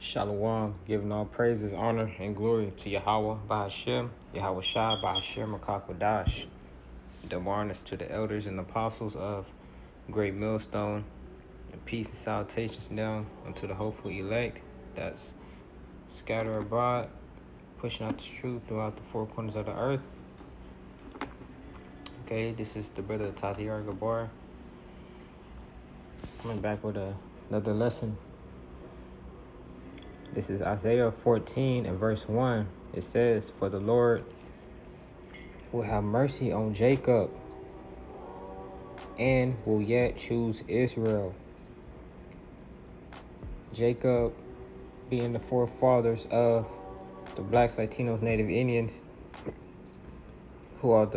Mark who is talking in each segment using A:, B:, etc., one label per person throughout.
A: Shalom, giving all praises, honor, and glory to Yahweh Bahashem, Yahweh Shai Bahashem Makakodash. The honors to the elders and apostles of Great Millstone, and peace and salutations down unto the hopeful elect that's scattered abroad, pushing out the truth throughout the four corners of the earth. Okay, this is the brother Tatiar Gabar, coming back with another lesson. This is Isaiah 14 and verse 1. It says, "For the Lord will have mercy on Jacob and will yet choose Israel." Jacob being the forefathers of the blacks, Latinos, Native Indians, who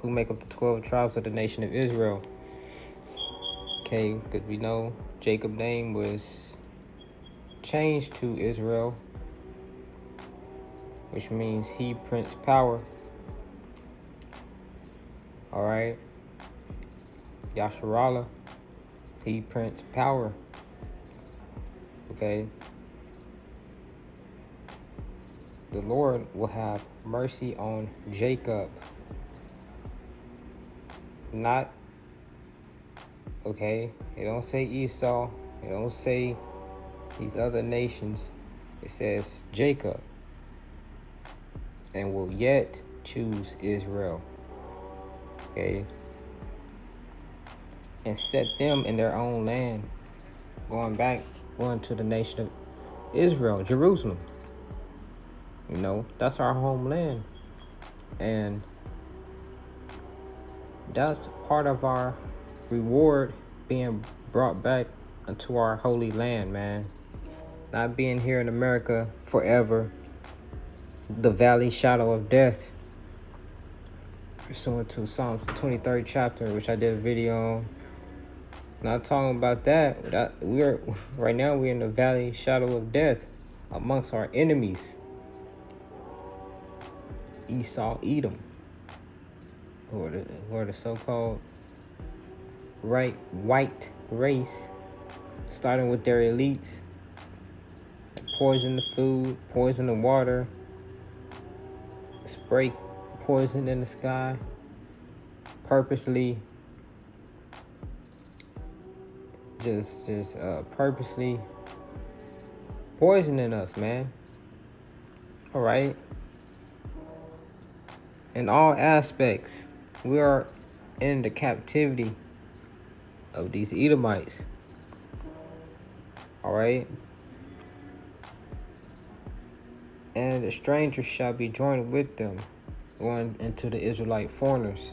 A: make up the 12 tribes of the nation of Israel. Okay, because we know Jacob's name was changed to Israel, which means he Prince Power. All right, Yasharallah, he Prince Power. Okay, the Lord will have mercy on Jacob. Not, okay, it don't say Esau, it don't say these other nations. It says Jacob, and will yet choose Israel. Okay, and set them in their own land, going to the nation of Israel, Jerusalem. You know, that's our homeland, and that's part of our reward, being brought back into our holy land, man. Not being here in America forever, the valley shadow of death, pursuant to Psalms 23rd chapter, which I did a video on. Not talking about that. We're in the valley shadow of death amongst our enemies, Esau, Edom, who are the so-called white race, starting with their elites. Poison the food, poison the water, spray poison in the sky, purposely purposely poisoning us, man. All right, in all aspects, we are in the captivity of these Edomites. All right, and the strangers shall be joined with them, going into the Israelite foreigners,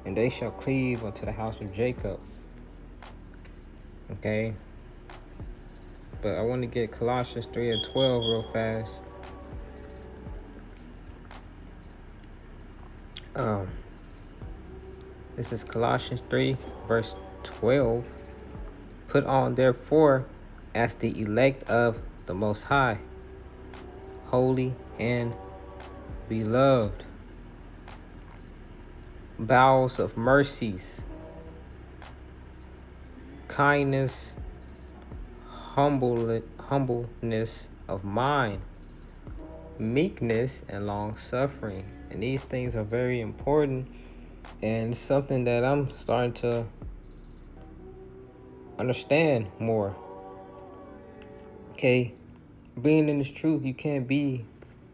A: and they shall cleave unto the house of Jacob. Okay, but I want to get Colossians 3 and 12 real fast. This is Colossians 3 verse 12. "Put on therefore as the elect of the Most High, holy and beloved, bowels of mercies, kindness, humbleness of mind, meekness, and long suffering." And these things are very important, and something that I'm starting to understand more. Okay, being in this truth, you can't be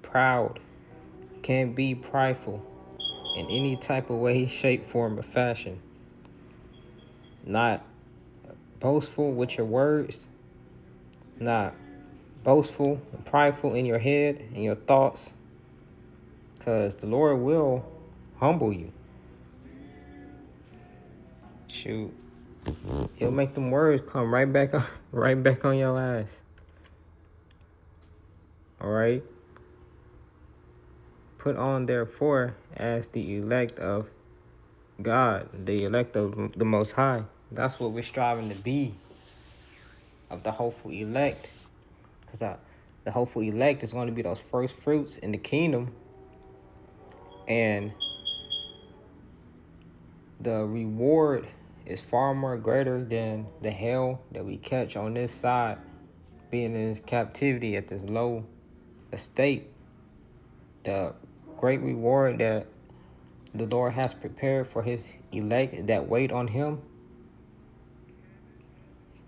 A: proud, can't be prideful in any type of way, shape, form, or fashion. Not boastful with your words, not boastful and prideful in your head and your thoughts, because the Lord will humble you. Shoot, He'll make them words come right back on your ass. All right. "Put on therefore as the elect of God," the elect of the Most High. That's what we're striving to be, of the hopeful elect, because the hopeful elect is going to be those first fruits in the kingdom, and the reward is far more greater than the hell that we catch on this side being in his captivity at this low estate, the great reward that the Lord has prepared for his elect that wait on him.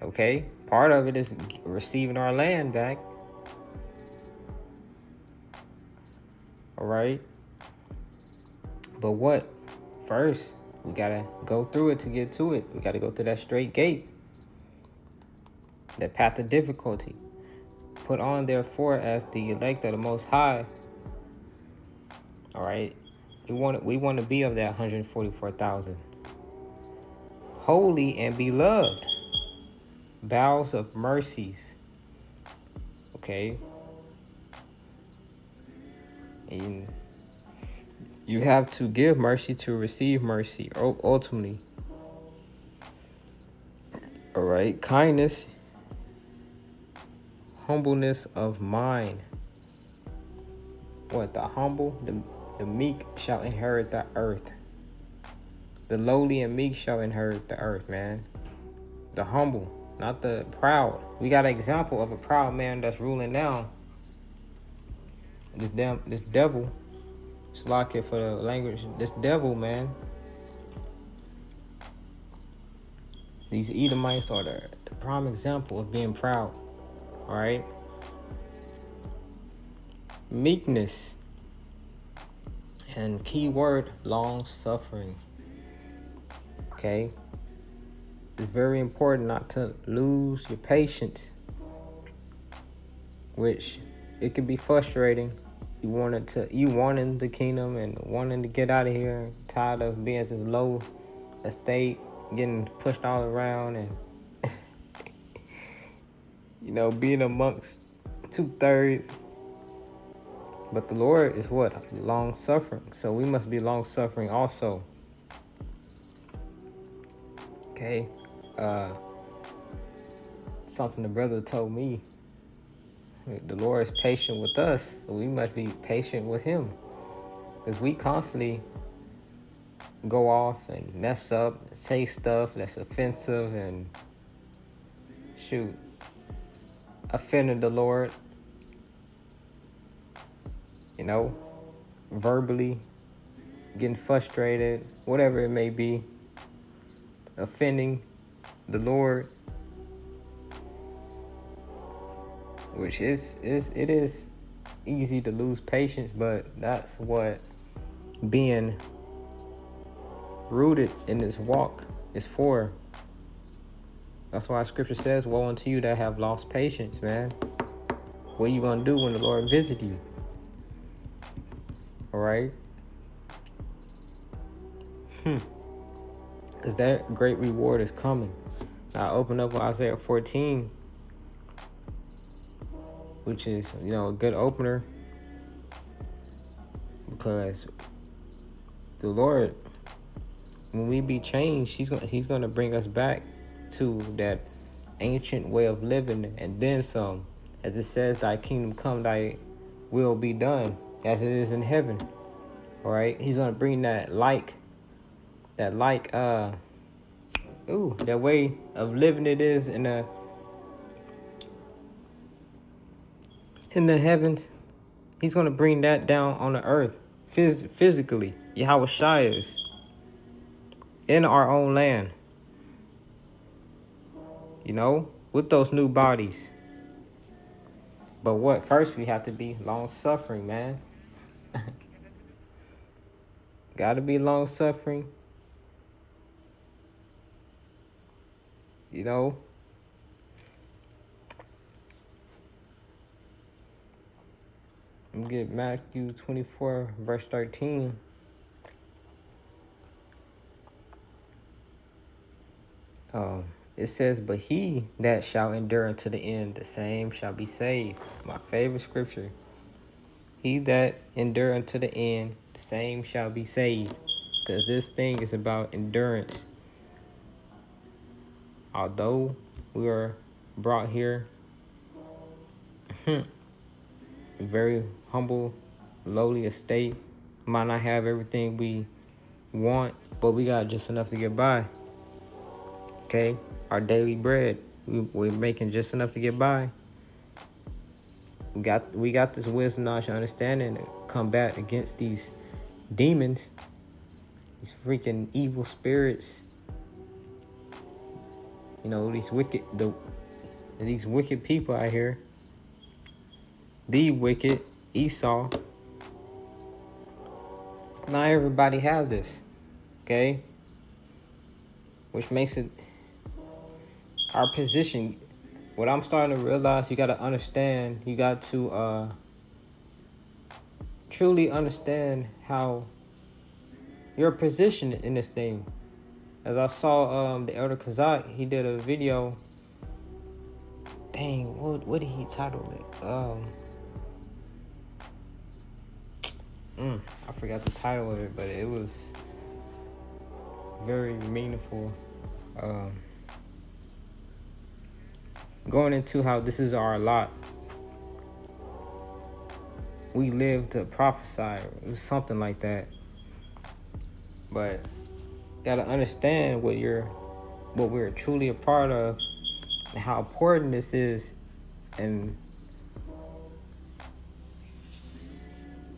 A: Okay, part of it is receiving our land back. All right, but what? First, we gotta go through it to get to it. We gotta go through that straight gate, that path of difficulty. Put on, therefore, as the elect of the Most High. All right, we want to be of that 144,000, holy and beloved, bowels of mercies. Okay, and you have to give mercy to receive mercy. Ultimately, all right, kindness, humbleness of mind. What? The humble, the meek shall inherit the earth. The lowly and meek shall inherit the earth, man. The humble, not the proud. We got an example of a proud man that's ruling now. This devil, slack it for the language. This devil, man. These Edomites are the prime example of being proud. All right. Meekness. And key word, long suffering. Okay. It's very important not to lose your patience, which it can be frustrating. You wanting the kingdom and wanting to get out of here, tired of being at this low estate, getting pushed all around, and being amongst 2/3. But the Lord is what? Long suffering. So we must be long suffering also. Okay. Something the brother told me. The Lord is patient with us, so we must be patient with him. Because we constantly go off and mess up, say stuff that's offensive and offended the Lord. Verbally, getting frustrated, whatever it may be, offending the Lord, which it is easy to lose patience, but that's what being rooted in this walk is for. That's why scripture says, woe unto you that have lost patience, man. What are you gonna do when the Lord visit you? All right. Because that great reward is coming. Now open up with Isaiah 14, which is, a good opener. Because the Lord, when we be changed, He's gonna bring us back to that ancient way of living and then some. As it says, thy kingdom come, thy will be done, as it is in heaven. All right, he's gonna bring that that way of living it is in the heavens. He's gonna bring that down on the earth physically. Yahweh Shai is in our own land. With those new bodies. But what? First, we have to be long suffering, man. Gotta be long suffering. Let me get Matthew 24, verse 13. It says, but he that shall endure unto the end, the same shall be saved. My favorite scripture. He that endure unto the end, the same shall be saved. Because this thing is about endurance. Although we are brought here very humble, lowly estate, might not have everything we want, but we got just enough to get by. Okay, our daily bread, we're making just enough to get by. We got this wisdom, knowledge, and understanding to combat against these demons, these freaking evil spirits. You know, these wicked people out here. The wicked Esau. Not everybody have this, okay? Which makes it our position. What I'm starting to realize, you got to understand. You got to truly understand how your position in this thing. As I saw the Elder Kazak, he did a video. Dang, what did he title it? I forgot the title of it, but it was very meaningful. Going into how this is our lot. We live to prophesy. It was something like that. But gotta understand what we're truly a part of, and how important this is, and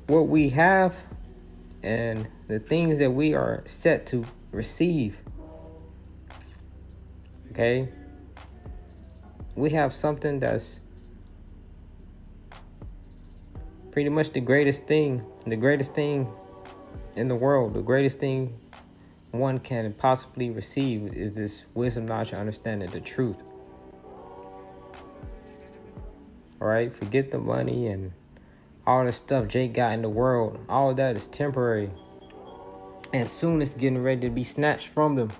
A: what we have, and the things that we are set to receive. Okay? We have something that's pretty much the greatest thing in the world, the greatest thing one can possibly receive is this wisdom, knowledge, and understanding, the truth. All right? Forget the money and all the stuff Jake got in the world. All of that is temporary. And soon it's getting ready to be snatched from them.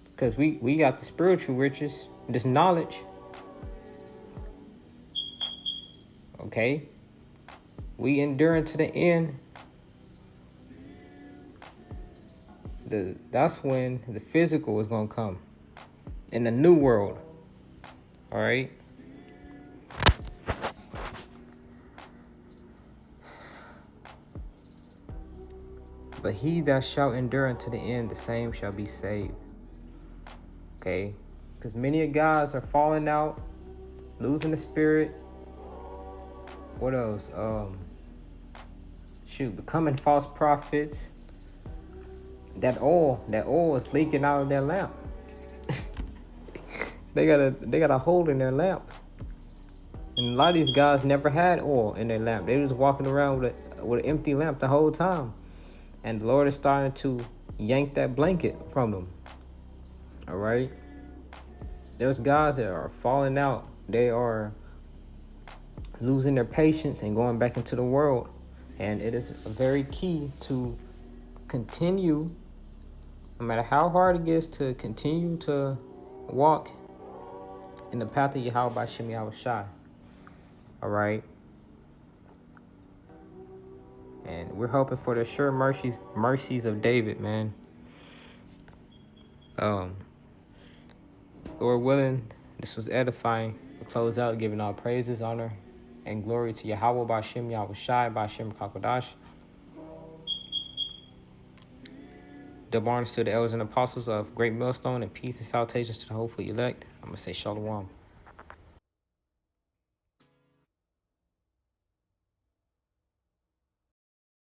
A: Because we got the spiritual riches, this knowledge. Okay? We endure to the end. That's when the physical is going to come. In the new world. All right? But he that shall endure unto the end, the same shall be saved. Okay? Because many of guys are falling out, losing the spirit. What else? Becoming false prophets. That oil is leaking out of their lamp. They got a hole in their lamp. And a lot of these guys never had oil in their lamp. They was walking around with an empty lamp the whole time. And the Lord is starting to yank that blanket from them. All right? There's guys that are falling out. They are losing their patience and going back into the world. And it is very key to continue, no matter how hard it gets, to continue to walk in the path of Yahweh by Shem Yahushai. All right? And we're hoping for the sure mercies of David, man. Lord willing, this was edifying. We'll close out giving all praises, honor, and glory to Yahweh by Shem Yahushai by Shem Kakodash. Double honors to the elders and apostles of Great Millstone, and peace and salutations to the hopeful elect. I'm going to say shalom.